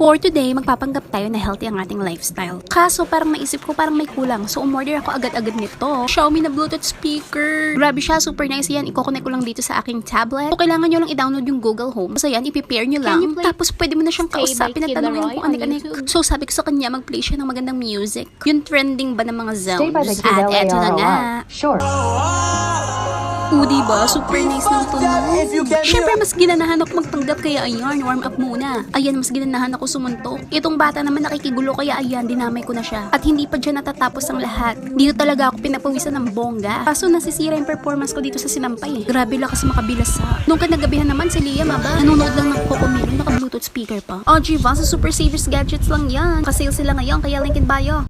For today, magpapanggap tayo na healthy ang ating lifestyle. Kaso parang naisip ko parang may kulang. So umorder ako agad-agad nito. Xiaomi na Bluetooth speaker. Grabe siya, super nice yan. Iko-connect ko lang dito sa aking tablet. So kailangan nyo lang i-download yung Google Home. So yan, i-pair nyo lang. Tapos pwede mo na siyang kausapin at tanongin kung anik-anik. So sabi ko sa kanya, mag-play siya ng magandang music. Yung trending ba ng mga zones? At eto na nga. Sure. Diba? Super nice ng tunog. Siyempre, mas ginanahan ako magpanggap kaya ayan, warm up muna. Ayan, mas ginanahan ako sumuntok. Itong bata naman nakikigulo kaya ayan, dinamay ko na siya. At hindi pa dyan natatapos ang lahat. Dito talaga ako pinapawisan ng bongga. Kaso nasisira yung performance ko dito sa sinampay eh. Grabe lang kasi makabilas ha. Nung kanagabihan naman si Liam nanonood lang ng Coco Melon, naka-Bluetooth speaker pa. Diba? Sa Super Savers Gadgets lang yan. Kasale sila ngayon, kaya link in bio.